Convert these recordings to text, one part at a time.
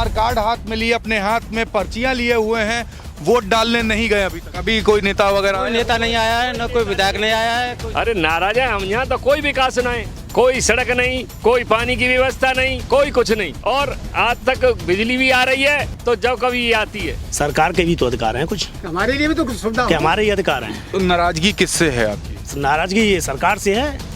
आधार card हाथ में लिए, अपने हाथ में पर्चियां लिए हुए हैं, वोट डालने नहीं गए अभी तक। अभी कोई नेता वगैरह कोई नेता नहीं आया है, न कोई विधायक नहीं आया है। अरे नाराज है हम यहाँ, तो कोई विकास नहीं, कोई सड़क नहीं, कोई पानी की व्यवस्था नहीं, कोई कुछ नहीं। और आज तक बिजली भी आ रही है तो जब कभी ये आती है। सरकार के भी तो अधिकार हैं कुछ, हमारे लिए भी तो कुछ सुविधा कि हमारे ही अधिकार हैं। तो नाराजगी किससे है आपकी? नाराजगी ये सरकार से है।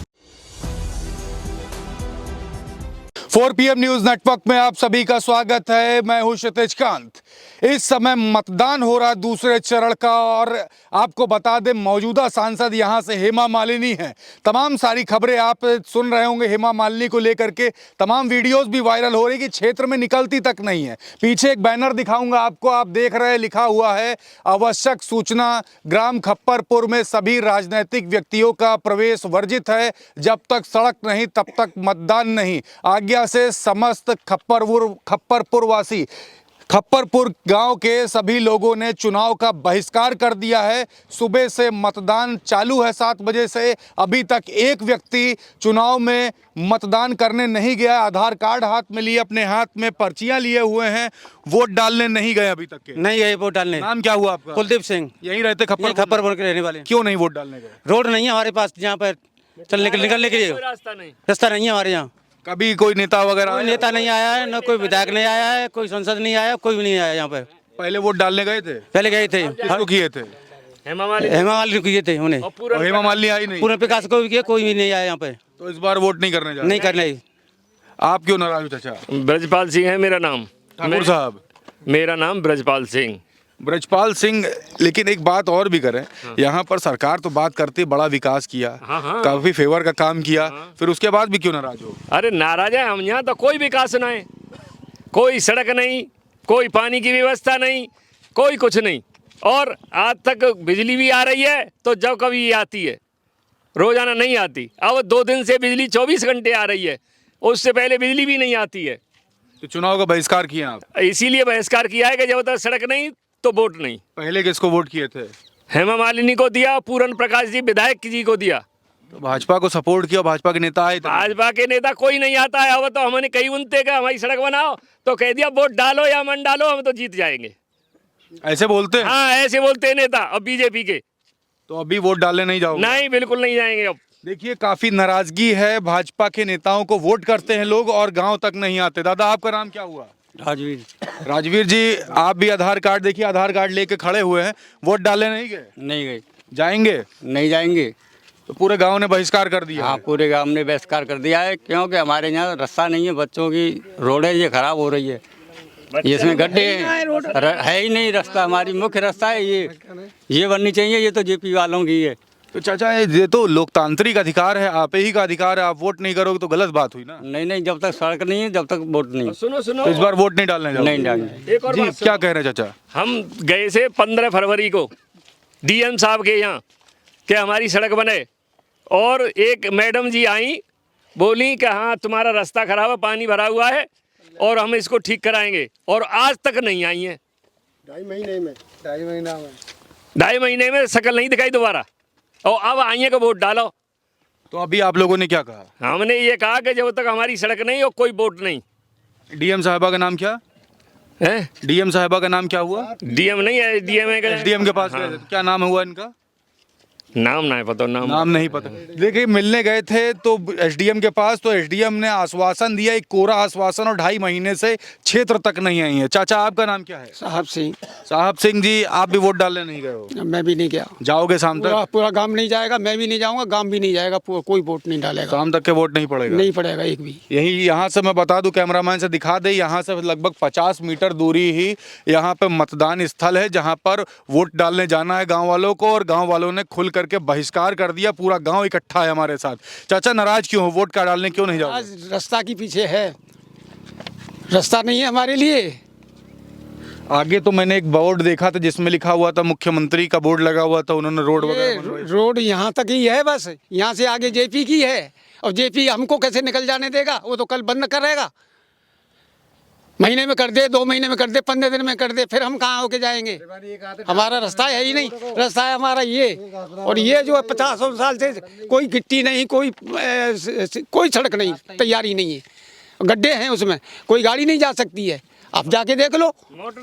4 PM न्यूज नेटवर्क में आप सभी का स्वागत है। मैं हूं क्षितिज कांत। इस समय मतदान हो रहा दूसरे चरण का और आपको बता दें मौजूदा सांसद यहां से हेमा मालिनी हैं। तमाम सारी खबरें आप सुन रहे होंगे हेमा मालिनी को लेकर के, तमाम वीडियोस भी वायरल हो रही कि क्षेत्र में निकलती तक नहीं है। पीछे एक बैनर दिखाऊंगा आपको, आप देख रहे हैं, लिखा हुआ है आवश्यक सूचना, ग्राम खप्परपुर में सभी राजनीतिक व्यक्तियों का प्रवेश वर्जित है, जब तक सड़क नहीं तब तक मतदान नहीं। आज्ञा से समस्त खप्परपुर वासी, खप्परपुर गांव के सभी लोगों ने चुनाव का बहिष्कार कर दिया है। सुबह से मतदान चालू है 7 बजे से, अभी तक एक व्यक्ति चुनाव में मतदान करने नहीं गया। आधार कार्ड हाथ में लिए, अपने हाथ में पर्चियां लिए हुए हैं, वोट डालने नहीं गए अभी तक के। नहीं गए वोट डालने। नाम क्या हुआ आपका? कुलदीप सिंह। यहीं रहते खप्परपुर के रहने वाले। क्यों नहीं वोट डालने गए? रोड नहीं है हमारे पास, यहाँ पर चलने के निकलने के लिए रास्ता नहीं, रास्ता नहीं है हमारे यहाँ। कभी कोई नेता वगैरह कोई आया? नेता नहीं आया है, न कोई विधायक नहीं आया है, कोई सांसद नहीं आया, कोई भी नहीं आया यहाँ पर। पहले वोट डालने गए थे? पहले गए थे, किसको किए थे? हेमा मालिनी हेमा मालिनी किए थे उन्हें। और हेमा मालिनी आई नहीं? पूरे विकास को भी किया, कोई भी नहीं आया यहाँ पे। तो इस बार वोट नहीं करने जा रहे? नहीं करना ही। आप क्यों नाराज हो चाचा? ब्रजपाल सिंह है मेरा नाम। ठाकुर साहब, मेरा नाम ब्रजपाल सिंह। ब्रजपाल सिंह, लेकिन एक बात और भी करें, यहाँ पर सरकार तो बात करती है बड़ा विकास किया, काफी फेवर का काम किया, फिर उसके बाद भी क्यों नाराज हो? अरे नाराज है हम यहाँ, तो कोई विकास नहीं, कोई सड़क नहीं, कोई पानी की व्यवस्था नहीं, कोई कुछ नहीं। और आज तक बिजली भी आ रही है तो जब कभी ये आती है, रोजाना नहीं आती। अब 2 दिन से बिजली 24 घंटे आ रही है, उससे पहले बिजली भी नहीं आती है। तो चुनाव का बहिष्कार किया आप? इसीलिए बहिष्कार किया है कि जब तक सड़क नहीं तो वोट नहीं। पहले किसको वोट किए थे? हेमा मालिनी को दिया, पूरन प्रकाश जी विधायक जी को दिया। तो भाजपा को सपोर्ट किया, भाजपा के नेता आए थे? भाजपा के नेता कोई नहीं आता है। अब तो हमने कई उनते का हमारी सड़क बनाओ तो कह दिया वोट डालो या मन डालो, हम तो जीत जाएंगे। ऐसे बोलते हैं? हाँ, ऐसे बोलते हैं नेता अब बीजेपी के। तो अभी वोट डालने नहीं जाओगे? नहीं, बिल्कुल नहीं जाएंगे अब। देखिए काफी नाराजगी है, भाजपा के नेताओं को वोट करते हैं लोग और गांव तक नहीं आते। दादा आपका नाम क्या हुआ? राजवीर। राजवीर जी, आप भी आधार कार्ड, देखिए आधार कार्ड लेके खड़े हुए हैं, वोट डालने नहीं गए? नहीं गए। जाएंगे? नहीं जाएंगे। तो पूरे गांव ने बहिष्कार कर दिया? हाँ, पूरे गांव ने बहिष्कार कर दिया है, क्योंकि हमारे यहाँ रास्ता नहीं है, बच्चों की रोड है ये खराब हो रही है, ये इसमें गड्ढे है ही नहीं। रास्ता हमारी मुख्य रास्ता है ये बननी चाहिए, ये तो जेपी वालों की है। तो चाचा ये तो लोकतांत्रिक अधिकार है, आप ही का अधिकार है, आप वोट नहीं करोगे तो गलत बात हुई ना? नहीं, जब तक सड़क नहीं है जब तक वोट नहीं। सुनो तो इस बार वोट नहीं डालने जाओगे? नहीं डालेंगे। एक और जी, बात क्या कह रहे हैं चाचा? हम गए से 15 फरवरी को डीएम साहब के यहाँ कि हमारी सड़क बने, और एक मैडम जी आई, बोली कि हाँ तुम्हारा रास्ता खराब है, पानी भरा हुआ है और हम इसको ठीक कराएंगे, और आज तक नहीं आई हैं। 2.5 महीने में शकल नहीं दिखाई दोबारा, और अब आई है कि वोट डालो। तो अभी आप लोगों ने क्या कहा? हमने ये कहा कि जब तक हमारी सड़क नहीं और कोई वोट नहीं। डीएम साहबा का नाम क्या है? डीएम साहबा का नाम क्या हुआ? डीएम नहीं है, डीएम है। एसडीएम के पास गए थे, क्या नाम हुआ इनका? नाम नहीं पता, नाम नहीं पता। देखिए मिलने गए थे तो एसडीएम के पास, तो एसडीएम ने आश्वासन दिया, एक कोरा आश्वासन, और 2.5 महीने से क्षेत्र तक नहीं आई है। चाचा आपका नाम क्या है? साहब सिंह। साहब सिंह जी, आप भी वोट डालने नहीं गए हो? मैं भी नहीं गया। जाओगे शाम तक? पूरा गांव नहीं जाएगा, मैं भी नहीं जाऊंगा, गांव भी नहीं जाएगा, कोई वोट नहीं डालेगा। शाम तक के वोट नहीं पड़ेगा? नहीं पड़ेगा एक भी। यही यहाँ से मैं बता दूं, कैमरामैन से दिखा दे, यहाँ से लगभग 50 मीटर दूरी ही यहाँ पे मतदान स्थल है, जहाँ पर वोट डालने जाना है गाँव वालों को, और गाँव वालों ने खुल करके बहिष्कार कर दिया। पूरा गांव इकट्ठा है हमारे साथ। चाचा नाराज क्यों हो? वोट का डालने क्यों नहीं जाओगे? आज रास्ता के पीछे है, रास्ता नहीं है हमारे लिए। आगे तो मैंने एक बोर्ड देखा था जिसमें लिखा हुआ था, मुख्यमंत्री का बोर्ड लगा हुआ था, उन्होंने रोड वगैरह। रोड यहाँ तक ही है, बस यहाँ से आगे जेपी की है, और जेपी हमको कैसे निकल जाने देगा? वो तो कल बंद करेगा। महीने में कर दे, 2 महीने में कर दे, 15 दिन में कर दे, फिर हम कहाँ होके जाएंगे? हमारा रास्ता है ही नहीं, रास्ता है हमारा ये। और ये जो है 50 साल से कोई गिट्टी नहीं, कोई सड़क नहीं, तैयारी नहीं है, गड्ढे हैं उसमें, कोई गाड़ी नहीं जा सकती है। आप जाके देख लो,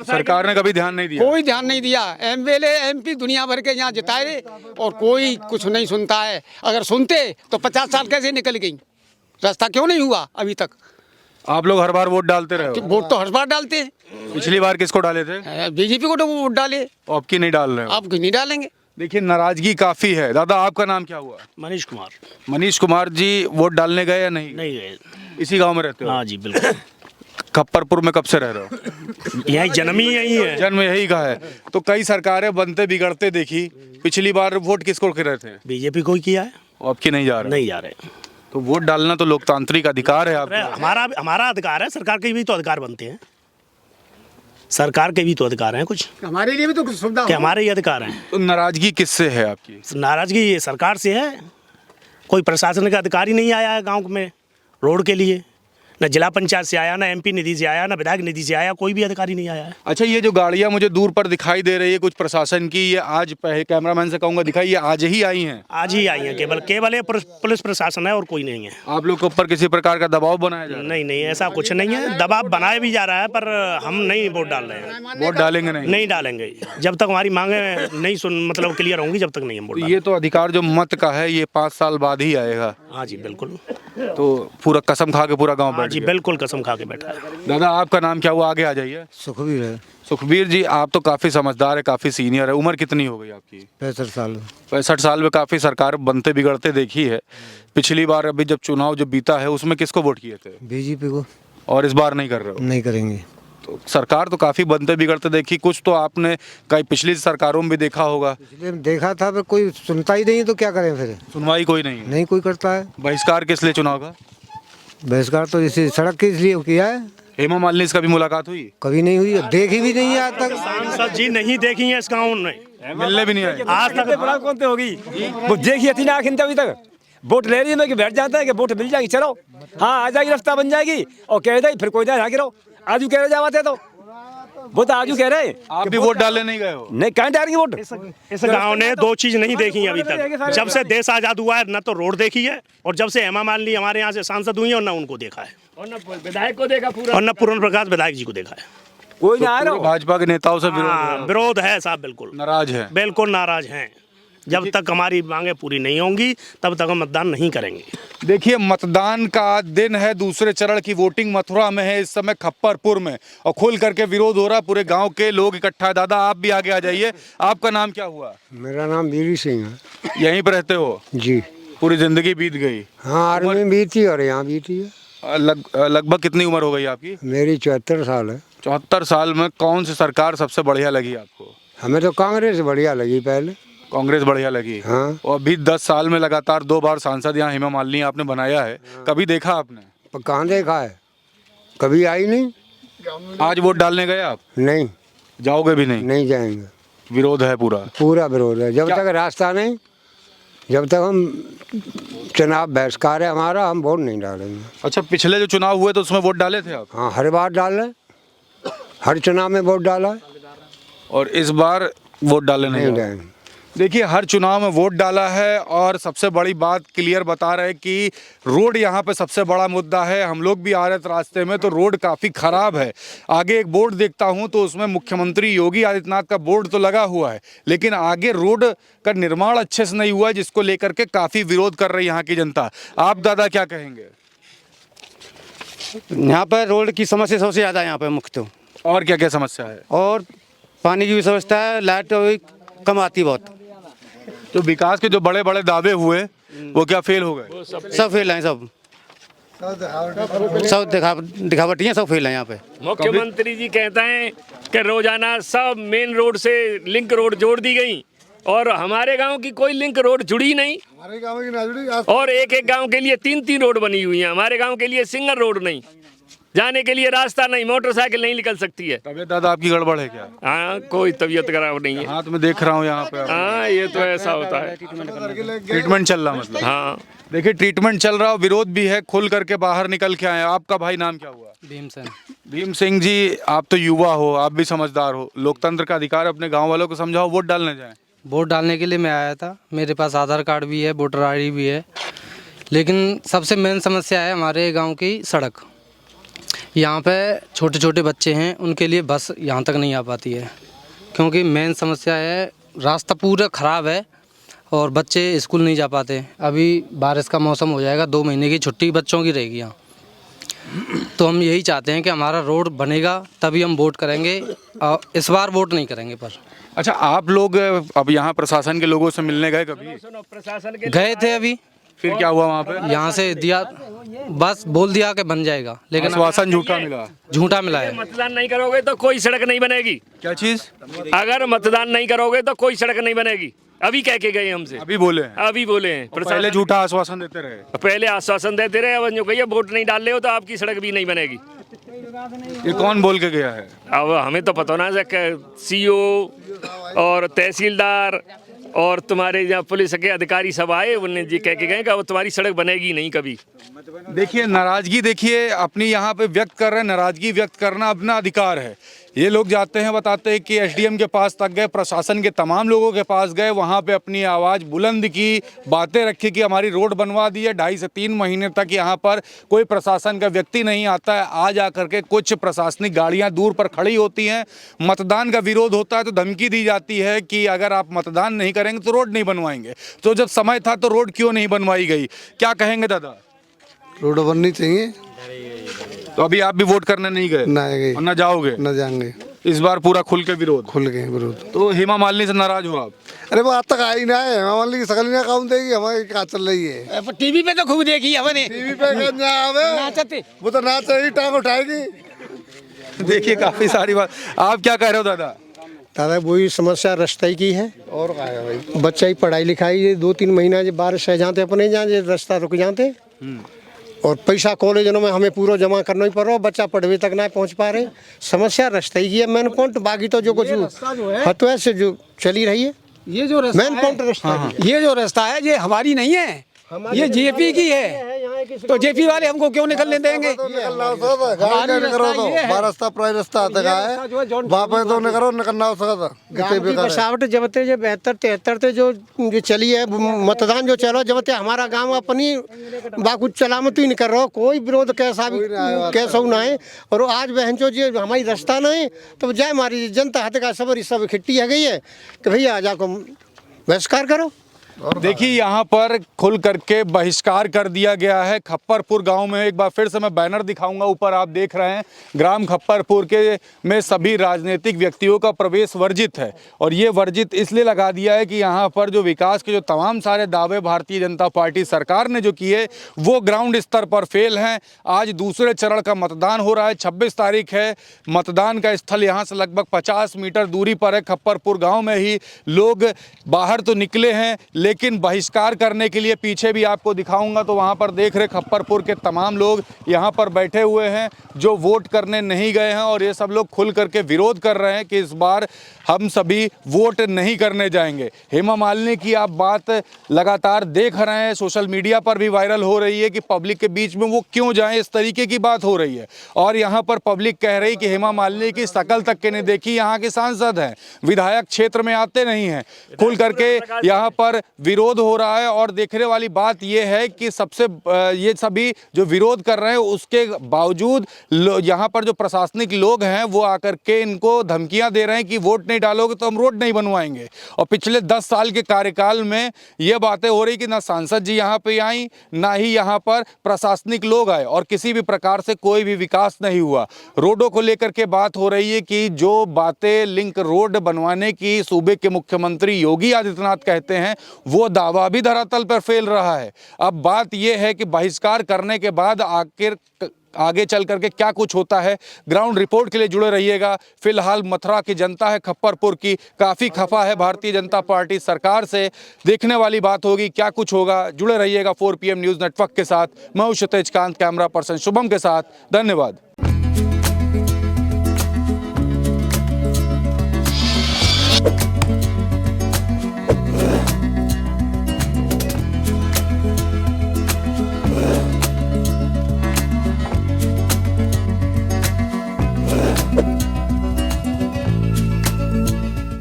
सरकार ने कभी ध्यान नहीं दिया। कोई ध्यान नहीं दिया। एमएलए एमपी दुनिया भर के यहाँ जिताए और कोई कुछ नहीं सुनता है। अगर सुनते तो 50 साल कैसे निकल गई, रास्ता क्यों नहीं हुआ अभी तक। आप लोग हर बार वोट डालते रहे हो। वोट तो हर बार डालते हैं, पिछली बार किसको डाले थे? बीजेपी को तो वोट डाले, अब की नहीं डाल रहे हो। आप क्यों नहीं डालेंगे। देखिए नाराजगी काफी है। दादा आपका नाम क्या हुआ? मनीष कुमार। मनीष कुमार जी वोट डालने गए या नहीं? नहीं गए। इसी गांव में रहते हो? हाँ जी बिल्कुल। खप्परपुर में कब से रह रहे हो? यही जन्म ही यही है। जन्म यही का है। तो कई सरकारें बनते बिगड़ते देखी, पिछली बार वोट किसको कर रहे थे? बीजेपी को ही किया है। अब की नहीं जा रहे? नहीं जा रहे। तो वोट डालना तो लोकतांत्रिक अधिकार है अरे आपका। हमारा अधिकार है, सरकार के भी तो अधिकार बनते हैं। सरकार के भी तो अधिकार हैं कुछ, हमारे लिए भी तो कुछ सुविधा कि हमारे ही अधिकार हैं। तो नाराजगी किससे है आपकी? नाराजगी ये सरकार से है। कोई प्रशासन का अधिकारी नहीं आया है गांव में रोड के लिए, न जिला पंचायत से आया, न एमपी निधि से आया, न विधायक निधि से आया, कोई भी अधिकारी नहीं आया है। अच्छा ये जो गाड़ियां मुझे दूर पर दिखाई दे रही है कुछ प्रशासन की, ये आज पहले कैमरामैन से कहूंगा दिखाई, ये आज ही आई हैं? आज ही आई है, केवल ये पुलिस प्रशासन है और कोई नहीं है। आप लोग के ऊपर किसी प्रकार का दबाव बनाया जा रहा नहीं नहीं, ऐसा कुछ नहीं है। दबाव बनाया भी जा रहा है, पर हम नहीं वोट डाल रहे हैं। है? वोट डालेंगे नहीं? नहीं डालेंगे जब तक हमारी मांगे नहीं मतलब क्लियर होंगी, जब तक नहीं हम वोट तो ये तो अधिकार जो मत का है ये 5 साल बाद ही आएगा। डालेंगे। हाँ जी बिल्कुल। तो पूरा कसम खा के पूरा गांव हाँ बैठ जी गया। बिल्कुल कसम खा के बैठा है। दादा आपका नाम क्या हुआ? आगे आ जाइए। सुखबीर है। सुखबीर जी आप तो काफी समझदार है, काफी सीनियर है। उम्र कितनी हो गई आपकी? 65 साल। 65 साल में काफी सरकार बनते बिगड़ते देखी है। पिछली बार अभी जब चुनाव जो बीता है उसमें किसको वोट किए थे? बीजेपी को। और इस बार नहीं कर रहे हो? नहीं करेंगे। तो सरकार तो काफी बनते बिगड़ते देखी, कुछ तो आपने कई पिछली सरकारों में भी देखा होगा। इसलिए देखा था, पर कोई सुनता ही नहीं है तो क्या करें फिर। सुनवाई कोई नहीं है। नहीं कोई करता है। बहिष्कार किस लिए चुनाव का? बहिष्कार तो इसी सड़क के इसलिए किया है। हेमा मालिनी से कभी मुलाकात हुई? कभी नहीं हुई, देखी भी नहीं है आज तक। सांसद जी नहीं देखी है इस गाँव में, मिलने भी नहीं आए? आज तक। बड़ा कौन से होगी वो देखी थी ना आखिर अभी तक। वोट ले रही है मैं कि बैठ जाता है कि वोट मिल जाएगी, चलो हाँ आ जाएगी, रास्ता बन जाएगी और कह दे फिर कोई ना गिरो। आजू कह रहे जाते तो वो तो आजू कह रहे आप भी वोट डालने नहीं गए हो? नहीं, कहाँ डालेंगे वोट। इस गांव ने दो चीज नहीं देखी अभी तक। जब से देश आजाद हुआ है न तो रोड देखी है, और जब से हेमा मालिनी हमारे यहाँ से सांसद हुई है और न उनको देखा है, और न विधायक को देखा पूरा, और न पूर्ण प्रकाश विधायक जी को देखा है। कोई ना आ पूरे रहा। भाजपा के नेताओं से विरोध हाँ, है? विरोध है साहब, बिल्कुल नाराज है? बिल्कुल नाराज हैं। जब तक हमारी मांगे पूरी नहीं होंगी तब तक हम मतदान नहीं करेंगे। देखिए मतदान का दिन है, दूसरे चरण की वोटिंग मथुरा में है इस समय खप्परपुर में, और खुल करके विरोध हो रहा है, पूरे गांव के लोग इकट्ठा है। दादा आप भी आगे आ जाइए। आपका नाम क्या हुआ? मेरा नाम बीरी सिंह है। यहीं पर रहते हो? जी पूरी जिंदगी बीत गई? हाँ, आर्मी में भी थी और यहाँ भी थी। लगभग कितनी उम्र हो गई आपकी? मेरी 74 साल है। 74 साल में कौन सी सरकार सबसे बढ़िया लगी आपको? हमें तो कांग्रेस बढ़िया लगी पहले। कांग्रेस बढ़िया लगी? हाँ। और अभी 10 साल में लगातार 2 बार सांसद यहाँ हेमा मालिनी आपने बनाया है, कभी देखा आपने? पर कहाँ देखा है, कभी आई नहीं। आज वोट डालने गए आप? नहीं, जाओगे भी नहीं? नहीं जाएंगे। विरोध है पूरा? पूरा विरोध है। जब तक रास्ता नहीं, जब तक हम चुनाव बहिष्कार है हमारा, हम वोट नहीं डालेंगे। अच्छा पिछले जो चुनाव हुए तो उसमें वोट डाले थे आप? हाँ, हर बार डाल रहे, हर चुनाव में वोट डाला है। और इस बार वोट डाले नहीं? नहीं डालेंगे। देखिए हर चुनाव में वोट डाला है, और सबसे बड़ी बात क्लियर बता रहे हैं कि रोड यहाँ पे सबसे बड़ा मुद्दा है। हम लोग भी आ रहे थे रास्ते में तो रोड काफ़ी ख़राब है। आगे एक बोर्ड देखता हूँ तो उसमें मुख्यमंत्री योगी आदित्यनाथ का बोर्ड तो लगा हुआ है, लेकिन आगे रोड का निर्माण अच्छे से नहीं हुआ है, जिसको लेकर के काफ़ी विरोध कर रही है यहाँ की जनता। आप दादा क्या कहेंगे? यहाँ पर रोड की समस्या सबसे ज़्यादा है यहाँ पर मुख्य तो। और क्या क्या समस्या है? और पानी की भी समस्या है, लाइट कम आती है बहुत। तो विकास के जो बड़े बड़े दावे हुए वो क्या फेल हो गए? सब फेल हैं, सब दिखावटी हैं, सब फेल हैं यहाँ पे। मुख्यमंत्री जी कहते हैं कि रोजाना सब मेन रोड से लिंक रोड जोड़ दी गई, और हमारे गांव की कोई लिंक रोड जुड़ी नहीं। हमारे गांव की ना जुड़ी, और एक एक गांव के लिए 3-3 रोड बनी हुई हैं। हमारे गांव के लिए सिंगल रोड नहीं, जाने के लिए रास्ता नहीं, मोटरसाइकिल नहीं निकल सकती है। तबीयत दादा आपकी गड़बड़ है क्या? हाँ, कोई तबीयत खराब नहीं है। हाथ में देख रहा हूँ यहाँ पे। हाँ, ये तो ऐसा होता है। ट्रीटमेंट चल रहा मतलब? हाँ, देखिए ट्रीटमेंट चल रहा, विरोध भी है, खुल करके बाहर निकल के आए। आपका भाई नाम क्या हुआ? भीम सिंह जी, आप तो युवा हो, आप भी समझदार हो, लोकतंत्र का अधिकार, अपने गांव वालों को समझाओ वोट डालने जाएं। वोट डालने के लिए मैं आया था, मेरे पास आधार कार्ड भी है, वोटर ID भी है, लेकिन सबसे मेन समस्या है हमारे गांव की सड़क। यहाँ पे छोटे छोटे बच्चे हैं, उनके लिए बस यहाँ तक नहीं आ पाती है, क्योंकि मेन समस्या है रास्ता पूरा ख़राब है और बच्चे स्कूल नहीं जा पाते। अभी बारिश का मौसम हो जाएगा, 2 महीने की छुट्टी बच्चों की रहेगी यहाँ। तो हम यही चाहते हैं कि हमारा रोड बनेगा तभी हम वोट करेंगे, और इस बार वोट नहीं करेंगे पर। अच्छा, आप लोग अब यहाँ प्रशासन के लोगों से मिलने गए कभी? गए थे अभी। फिर क्या हुआ वहाँ पे? यहाँ से दिया, बस बोल दिया कि बन जाएगा, लेकिन आश्वासन झूठा मिला। झूठा मिला है। मतदान नहीं करोगे तो कोई सड़क नहीं बनेगी। क्या चीज? अगर मतदान नहीं करोगे तो कोई सड़क नहीं बनेगी। अभी कह के गए हमसे, अभी बोले हैं? अभी बोले हैं। पहले झूठा आश्वासन देते रहे। पहले आश्वासन देते रहे, अब जो कहिए वोट नहीं डाल रहे हो तो आपकी सड़क भी नहीं बनेगी। ये कौन बोल के गया है? अब हमें तो पता ना है, सीओ और तहसीलदार और तुम्हारे जहाँ पुलिस के अधिकारी सब आए, उन्होंने जी कह के गए कि अब तुम्हारी सड़क बनेगी नहीं कभी। देखिए नाराजगी, देखिए अपनी यहाँ पे व्यक्त कर रहे हैं। नाराजगी व्यक्त करना अपना अधिकार है। ये लोग जाते हैं, बताते हैं कि एसडीएम के पास तक गए, प्रशासन के तमाम लोगों के पास गए, वहाँ पे अपनी आवाज़ बुलंद की, बातें रखी कि हमारी रोड बनवा दी है। 2.5 से 3 महीने तक यहाँ पर कोई प्रशासन का व्यक्ति नहीं आता है। आज आकर के कुछ प्रशासनिक गाड़ियाँ दूर पर खड़ी होती हैं। मतदान का विरोध होता है तो धमकी दी जाती है कि अगर आप मतदान नहीं करेंगे तो रोड नहीं बनवाएंगे। तो जब समय था तो रोड क्यों नहीं बनवाई गई? क्या कहेंगे दादा? रोड बननी चाहिए। तो अभी आप भी वोट करने नहीं गए? नहीं गए। और न जाओगे? न जाएंगे। इस बार पूरा खुल के विरोध? खुल गए विरोध। तो हेमा मालिनी से नाराज हो आप? अरे वो आज तक आई ना है, हेमा मालिनी की शकल ना काम देगी, हमारी क्या चल रही है। टीवी पे तो खूब देखी हमने। टीवी पे नाचते, वो तो नाचेगी, टांग उठाएगी। देखिए काफी सारी बात। आप क्या कह रहे हो दादा? दादा वही समस्या रास्ते की है, और क्या है भाई, बच्चा ही पढ़ाई लिखाई ये 2-3 महीना जो बारिश है जाते अपने जहाँ रास्ता रुक जाते, और पैसा कॉलेजों में हमें पूरा जमा करना ही पड़ रहा, बच्चा पढ़वे तक ना पहुँच पा रहे। समस्या रास्ते की है मेन पॉइंट। बाकी तो जो कुछ हतुआ से जो चली रही है, ये जो रास्ता मेन पॉइंट रास्ता है। ये जो रास्ता है ये हमारी नहीं है, ये जेपी की है। तो जेपी वाले हमको क्यों निकलने देंगे? रास्ता प्राय रास्ता है वहाँ पे तो निकलो, निकलना हो सकता। बसावट जब ते जो 72-73 ते जो चली है मतदान जो चलो, जब ते हमारा गांव अपनी बाकू सलामत ही नहीं कर रहा, कोई विरोध कैसा ना है। और आज बहन जो हमारी रास्ता नहीं, तो जय हमारी जनता हथ का सबर सब इकट्ठी है गई है कि भैया जाको बहिष्कार करो। देखिए यहाँ पर खुल करके बहिष्कार कर दिया गया है। खप्परपुर गांव में एक बार फिर से मैं बैनर दिखाऊंगा, ऊपर आप देख रहे हैं ग्राम खप्परपुर के में सभी राजनीतिक व्यक्तियों का प्रवेश वर्जित है। और ये वर्जित इसलिए लगा दिया है कि यहाँ पर जो विकास के जो तमाम सारे दावे भारतीय जनता पार्टी सरकार ने जो किए वो ग्राउंड स्तर पर फेल हैं। आज दूसरे चरण का मतदान हो रहा है, 26 तारीख है। मतदान का स्थल यहाँ से लगभग 50 मीटर दूरी पर है। खप्परपुर गाँव में ही लोग बाहर तो निकले हैं, लेकिन बहिष्कार करने के लिए पीछे भी आपको दिखाऊंगा तो वहां पर देख रहे खप्परपुर के तमाम लोग यहां पर बैठे हुए हैं जो वोट करने नहीं गए हैं। और ये सब लोग खुल करके विरोध कर रहे हैं कि इस बार हम सभी वोट नहीं करने जाएंगे। हेमा मालिनी की आप बात लगातार देख रहे हैं, सोशल मीडिया पर भी वायरल हो रही है कि पब्लिक के बीच में वो क्यों जाएं, इस तरीके की बात हो रही है। और यहाँ पर पब्लिक कह रही कि हेमा मालिनी की शकल तक के नहीं देखी, यहाँ के सांसद हैं, विधायक क्षेत्र में आते नहीं हैं। खुल करके यहाँ पर विरोध हो रहा है। और देखने वाली बात यह है कि सबसे ये सभी जो विरोध कर रहे हैं उसके बावजूद यहाँ पर जो प्रशासनिक लोग हैं वो आकर के इनको धमकियां दे रहे हैं कि वोट नहीं डालोगे तो हम रोड नहीं बनवाएंगे। और पिछले 10 साल के कार्यकाल में ये बातें हो रही कि ना सांसद जी यहाँ पे आई, ना ही यहाँ पर प्रशासनिक लोग आए, और किसी भी प्रकार से कोई भी विकास नहीं हुआ। रोडों को लेकर के बात हो रही है कि जो बातें लिंक रोड बनवाने की सूबे के मुख्यमंत्री योगी आदित्यनाथ कहते हैं वो दावा भी धरातल पर फेल रहा है। अब बात यह है कि बहिष्कार करने के बाद आखिर आगे चल करके क्या कुछ होता है। ग्राउंड रिपोर्ट के लिए जुड़े रहिएगा। फिलहाल मथुरा की जनता है खप्परपुर की काफ़ी खफा है भारतीय जनता पार्टी सरकार से। देखने वाली बात होगी क्या कुछ होगा। जुड़े रहिएगा 4 PM न्यूज़ नेटवर्क के साथ। मैं हूं क्षितिज कांत, कैमरा पर्सन शुभम के साथ। धन्यवाद।